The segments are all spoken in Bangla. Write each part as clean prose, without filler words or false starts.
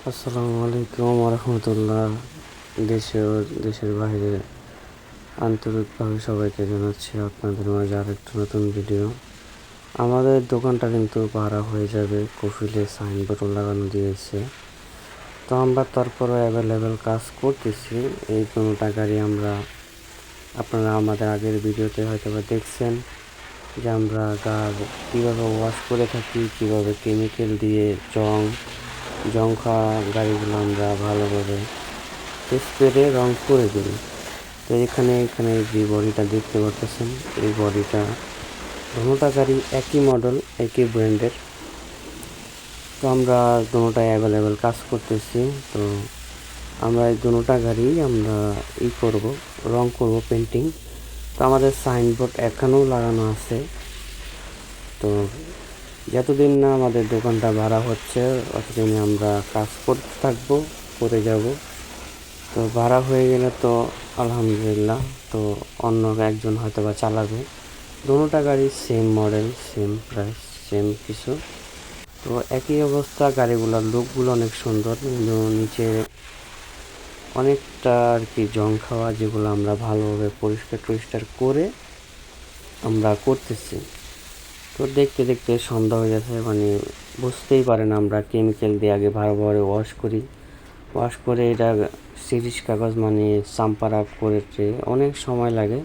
আসসালামু আলাইকুম রহমতুল্লাহ। দেশে ও দেশের বাইরে আন্তরিকভাবে সবাইকে জানাচ্ছি আপনাদের মাঝে আরেকটা নতুন ভিডিও। আমাদের দোকানটা কিন্তু ভাড়া হয়ে যাবে, কফিলে সাইনবোর্ডও লাগানো দিয়েছে। তো আমরা তারপরে অ্যাভেলেবেল কাজ করতেছি। এই কোনোটা গাড়ি আপনারা আমাদের আগের ভিডিওতে হয়তো বা দেখছেন যে আমরা কীভাবে ওয়াশ করে থাকি, কীভাবে কেমিক্যাল দিয়ে জং খাওয়া গাড়িগুলো আমরা ভালোভাবে স্প্রে রং করে দিই। তো এখানে যে বডিটা দেখতে পাচ্ছেন, এই বডিটা দুটোটা গাড়ি একই মডেল, একই ব্র্যান্ডের। তো আমরা দুটোটাই অ্যাভেলেবেল কাজ করতেছি। তো আমরা এই দুটোটা গাড়ি আমরা রং করব, পেন্টিং। তো আমাদের সাইনবোর্ড এখানেও লাগানো আছে। তো যতদিন না আমাদের দোকানটা ভাড়া হচ্ছে ততদিনে আমরা কাজ করতে থাকবো, করে যাব। তো ভাড়া হয়ে গেলে তো আলহামদুলিল্লাহ, তো অন্য একজন হয়তো বা চালাবে। দুটোটা গাড়ি same model, same price, same কিছু। তো একই অবস্থা, গাড়িগুলোর লুকগুলো অনেক সুন্দর, কিন্তু নিচে অনেকটা আর কি জং খাওয়া, যেগুলো আমরা ভালোভাবে পরিষ্কার করে আমরা করতেছি। তো দেখতে দেখতে সন্ধ্যা হয়ে গেছে, মানে বুঝতেই পারেন আমরা কেমিক্যাল দিয়ে আগে ভালোভাবে ওয়াশ করে এটা সিরিজ কাগজ মানে চাম্পারা করেছে, অনেক সময় লাগে।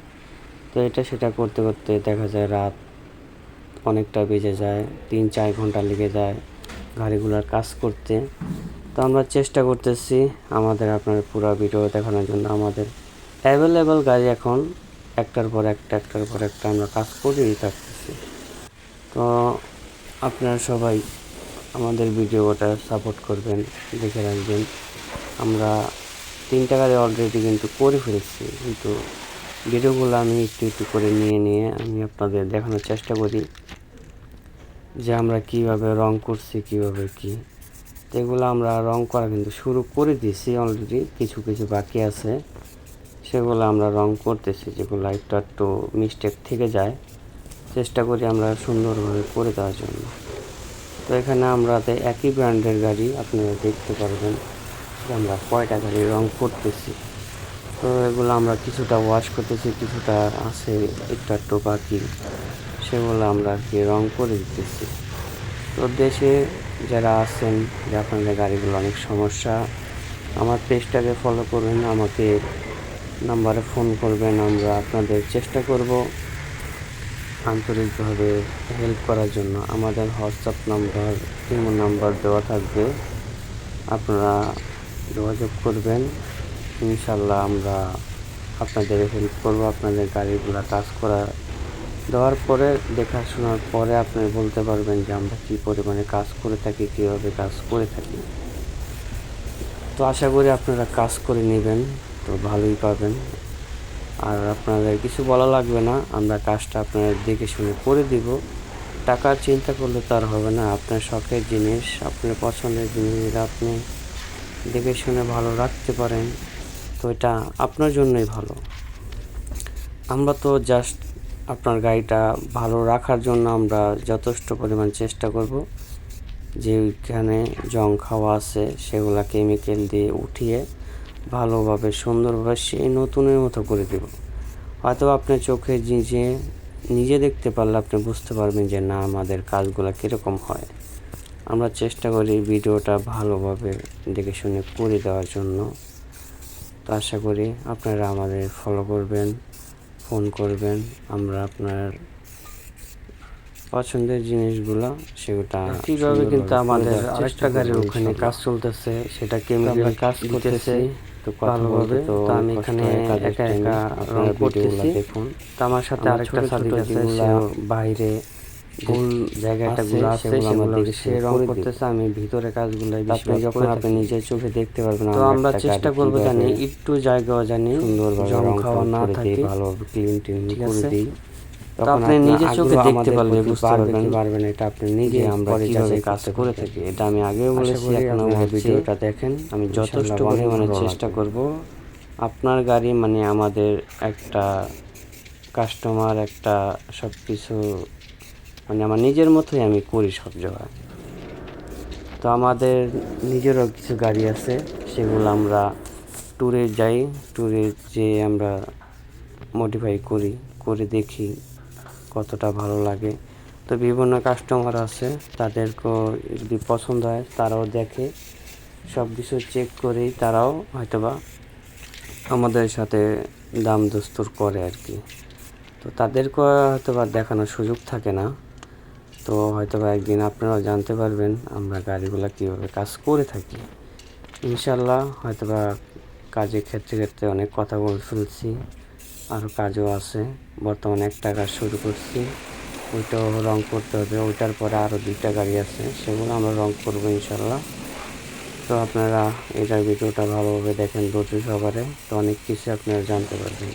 তো সেটা করতে করতে দেখা যায় রাত অনেকটা বেজে যায়, 3-4 ঘন্টা লেগে যায় গাড়িগুলোর কাজ করতে। তো আমরা চেষ্টা করতেছি আপনার পুরো ভিডিও দেখানোর জন্য। আমাদের অ্যাভেলেবেল গাড়ি এখন একটার পর একটা আমরা কাজ করেই থাকতেছি। তো আপনারা সবাই আমাদের ভিডিওটা সাপোর্ট করবেন, দেখে রাখবেন। আমরা 3টা গাড়ি অলরেডি কিন্তু করে ফেলেছি, কিন্তু ভিডিওগুলো আমি একটু করে নিয়ে আমি আপনাদের দেখানোর চেষ্টা করি যে আমরা কীভাবে রং করছি, কীভাবে কী। এগুলো আমরা রং করা কিন্তু শুরু করে দিয়েছি অলরেডি, কিছু বাকি আছে, সেগুলো আমরা রং করতেছি। যেগুলো একটু মিস্টেক থেকে যায়, চেষ্টা করি আমরা সুন্দরভাবে করে দেওয়ার জন্য। তো এখানে আমরা একই ব্র্যান্ডের গাড়ি আপনারা দেখতে পারবেন যে আমরা কয়টা গাড়ি রং করতেছি। তো এগুলো আমরা কিছুটা ওয়াশ করতেছি, কিছুটা আছে একটু বাকি, সেগুলো আমরা আর কি রং করে দিতেছি। তো দেশে যারা আছেন, যে আপনাদের গাড়িগুলো অনেক সমস্যা, আমার পেজটাকে ফলো করবেন, আমাকে নাম্বারে ফোন করবেন। আমরা আপনাদের চেষ্টা করব আন্তরিকভাবে হেল্প করার জন্য। আমাদের হোয়াটসঅ্যাপ নাম্বার, ইমো নাম্বার দেওয়া থাকবে, আপনারা যোগাযোগ করবেন। ইনশাল্লাহ আমরা আপনাদের হেল্প করব। আপনাদের গাড়িগুলো কাজ দেওয়ার পরে, দেখাশোনার পরে আপনি বলতে পারবেন যে আমরা কী পরিমাণে কাজ করে থাকি, কীভাবে কাজ করে থাকি। তো আশা করি আপনারা কাজ করে নেবেন, তো ভালোই পাবেন। আর আপনাদের কিছু বলা লাগবে না, আমরা কাজটা আপনাদের দেখে শুনে করে দিব। টাকার চিন্তা করলে তো আর হবে না। আপনার শখের জিনিস, আপনার পছন্দের জিনিস আপনি দেখে শুনে ভালো রাখতে পারেন, তো এটা আপনার জন্যই ভালো। আমরা তো জাস্ট আপনার গাড়িটা ভালো রাখার জন্য আমরা যথেষ্ট পরিমাণ চেষ্টা করব। যেখানে জং খাওয়া আছে সেগুলা কেমিক্যাল দিয়ে উঠিয়ে ভালোভাবে সুন্দরভাবে সেই নতুনের মতো করে দেব। হয়তো আপনি চোখে নিজে দেখতে পারলে আপনি বুঝতে পারবেন যে না, আমাদের কাজগুলো কীরকম হয়। আমরা চেষ্টা করি ভিডিওটা ভালোভাবে দেখে শুনে করে দেওয়ার জন্য। তো আশা করি আপনারা আমাদের ফলো করবেন, ফোন করবেন। আমরা আপনার পছন্দের জিনিসগুলো সেটা কীভাবে, কিন্তু আমাদের আরেকটা গাড়ির ওখানে কাজ চলতেছে, সেটা কেমিক্যাল কাজ করতেছে। তো ভালোভাবে, তো আমি এখানে একা রং করতেছি। দেখুন, তো আমার সাথে আরেকটা সাথী আছে, সে বাইরে ভুল জায়গাটাগুলো আছে সেগুলো সে রং করতেছে, আমি ভিতরে কাজগুলো যখন আপনি নিজের চোখে দেখতে পারবেন। তো আমরা চেষ্টা করবো জানি একটু জায়গাও জানি সুন্দরভাবে রং খাওয়া না থাকে, ভালোভাবে ক্লিন করে দিই। আপনি নিজে চোখে দেখতে পারবেন এটা আপনি নিজে আমরা কিভাবে কাজ করে থাকি। এটা আমি আগেও বলেছি, এখন আমার ভিডিওটা দেখেন। আমি যথেষ্ট পরিমাণে চেষ্টা করব আপনার গাড়ি মানে আমাদের একটা কাস্টমার, একটা সব কিছু মানে আমার নিজের মতোই আমি করি সব জায়গায়। তো আমাদের নিজেরও কিছু গাড়ি আছে, সেগুলো আমরা ট্যুরে যাই, ট্যুরে যেয়ে আমরা মডিফাই করে দেখি কতটা ভালো লাগে। তো বিভিন্ন কাস্টমার আছে, তাদেরকেও যদি পছন্দ হয় তারাও দেখে, সব কিছু চেক করেই তারাও হয়তোবা আমাদের সাথে দাম দস্তুর করে আর কি। তো তাদেরকেও হয়তোবা দেখানোর সুযোগ থাকে না। তো হয়তোবা একদিন আপনারাও জানতে পারবেন আমরা গাড়িগুলো কীভাবে কাজ করে থাকি। ইনশাল্লাহ হয়তোবা কাজের ক্ষেত্রে অনেক কথা বলে ফেলছি, আরও কাজও আছে। বর্তমানে একটা কাজ শুরু করছি, ওইটাও রং করতে হবে। ওইটার পরে আরও 2টা গাড়ি আছে, সেগুলো আমরা রং করবো ইনশাল্লাহ। তো আপনারা এটার ভিডিওটা ভালোভাবে দেখেন ধৈর্য সহকারে, তো অনেক কিছু আপনারা জানতে পারবেন।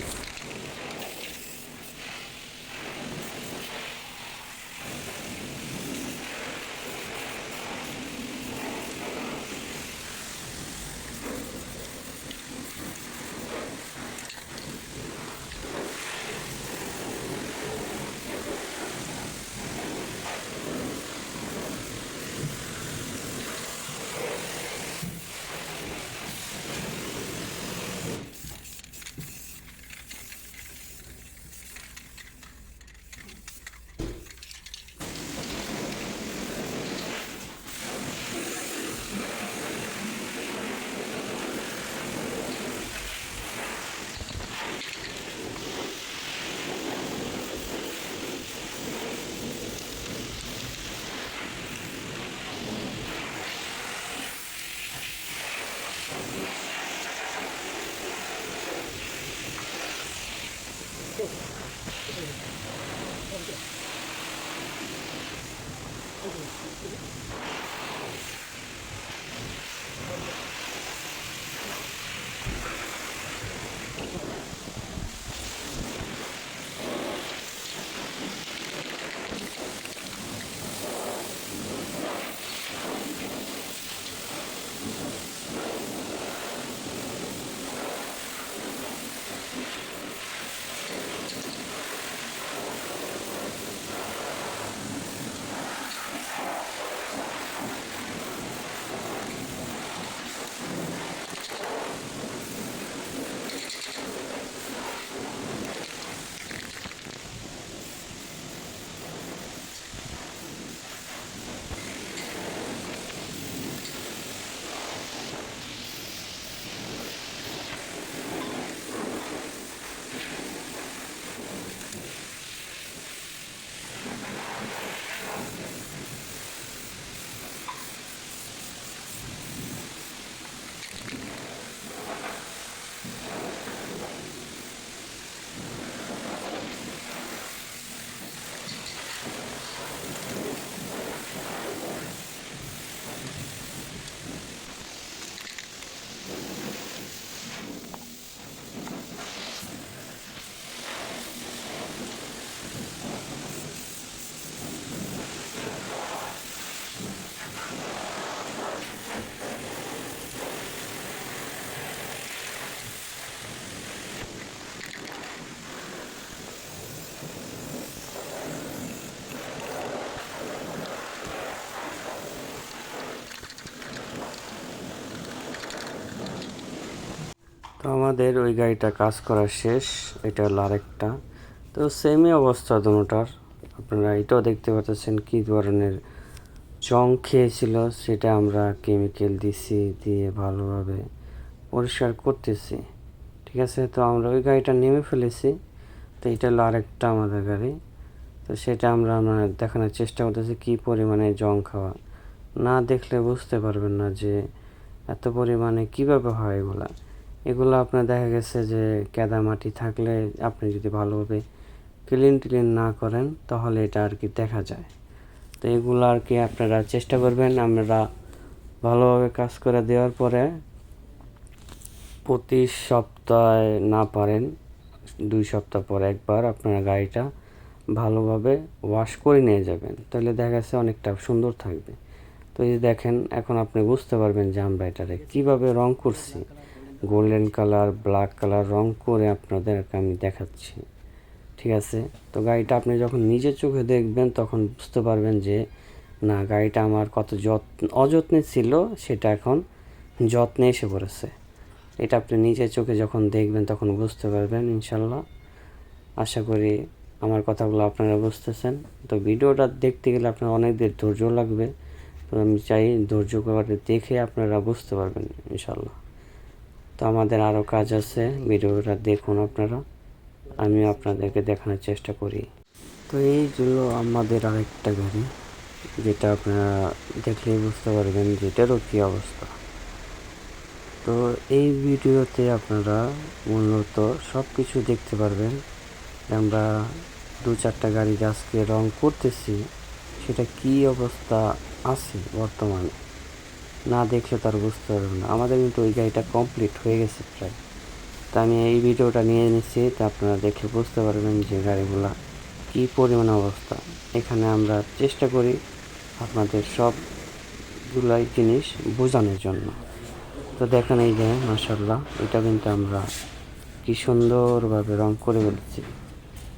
তো আমাদের ওই গাড়িটা কাজ করা শেষ, এটা হলো আরেকটা। তো সেমই অবস্থা দুটোটার, আপনারা এটাও দেখতে পাচ্ছেন কী ধরনের জং খেয়েছিল, সেটা আমরা কেমিক্যাল দিছি, দিয়ে ভালোভাবে পরিষ্কার করতেছি। ঠিক আছে, তো আমরা ওই গাড়িটা নেমে ফেলেছি। তো এটা হলো আরেকটা আমাদের গাড়ি। তো সেটা আমরা দেখানোর চেষ্টা করতেছি কী পরিমাণে জং খাওয়া। না দেখলে বুঝতে পারবেন না যে এত পরিমাণে কীভাবে হয় এগুলো আপনার দেখা গেছে যে কাদা মাটি থাকলে আপনি যদি ভালোভাবে ক্লিন না করেন তাহলে এটা আর কি দেখা যায়। তো এগুলো আর কি আপনারা চেষ্টা করবেন। আমরা ভালোভাবে কাজ করে দেওয়ার পরে প্রতি সপ্তাহে না পারেন 2 সপ্তাহ পর একবার আপনারা গাড়িটা ভালোভাবে ওয়াশ করে নিয়ে যাবেন, তাহলে দেখা গেছে অনেকটা সুন্দর থাকবে। তো এই দেখেন, এখন আপনি বুঝতে পারবেন যে আমরা এটারে কীভাবে রং করছি। গোল্ডেন কালার, ব্ল্যাক কালার রং করে আপনাদেরকে আমি দেখাচ্ছি। ঠিক আছে, তো গাড়িটা আপনি যখন নিজের চোখে দেখবেন তখন বুঝতে পারবেন যে না, গাড়িটা আমার কত অযত্নে ছিল সেটা এখন যত্নে এসে পড়েছে। এটা আপনি নিজের চোখে যখন দেখবেন তখন বুঝতে পারবেন ইনশাল্লাহ। আশা করি আমার কথাগুলো আপনারা বুঝতেছেন। তো ভিডিওটা দেখতে গেলে আপনার অনেক ধৈর্য লাগবে। তো আমি চাই ধৈর্য করে দেখে আপনারা বুঝতে পারবেন ইনশাল্লাহ। তো আমাদের আরও কাজ আছে, ভিডিওটা দেখুন আপনারা, আমি আপনাদেরকে দেখানোর চেষ্টা করি। তো এই হলো আমাদের আরেকটা গাড়ি, যেটা আপনারা দেখলেই বুঝতে পারবেন যেটারও কী অবস্থা। তো এই ভিডিওতে আপনারা মূলত সব কিছু দেখতে পারবেন। আমরা 2-4টা গাড়ি আজকে রং করতেছি, সেটা কী অবস্থা আছে বর্তমানে না দেখলে তার বুঝতে পারবেন না। আমাদের কিন্তু ওই গাড়িটা কমপ্লিট হয়ে গেছে প্রায়। তা আমি এই ভিডিওটা নিয়ে নিচ্ছি, তা আপনারা দেখে বুঝতে পারবেন যে গাড়িগুলা কী পরিমাণ অবস্থা। এখানে আমরা চেষ্টা করি আপনাদের সবগুলাই জিনিস বোঝানোর জন্য। তো দেখেন এই যে মাশাআল্লাহ, এটা কিন্তু আমরা কি সুন্দরভাবে রং করে ফেলেছি।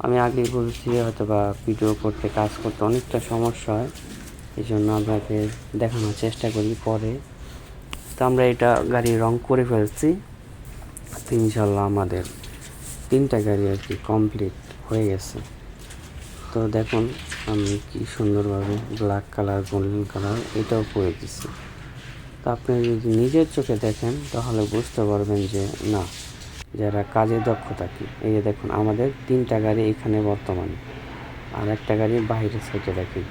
আমি আগেই বলেছি হয়তো বা ভিডিও করতে কাজ করতে অনেকটা সমস্যা হয়, এই জন্য আপনাকে দেখানোর চেষ্টা করি পরে। তো আমরা এটা গাড়ি রং করে ফেলছি। তো ইনশাল্লাহ আমাদের 3টা গাড়ি আর কি কমপ্লিট হয়ে গেছে। তো দেখুন আমি কি সুন্দরভাবে ব্ল্যাক কালার, গোল্ডেন কালার এটাও করে দিচ্ছি। তো আপনি যদি নিজের চোখে দেখেন তাহলে বুঝতে পারবেন যে না, যারা কাজে দক্ষ থাকে। এই যে দেখুন আমাদের 3টা গাড়ি এখানে বর্তমানে, আর একটা গাড়ি বাইরের সাইডে রাখি।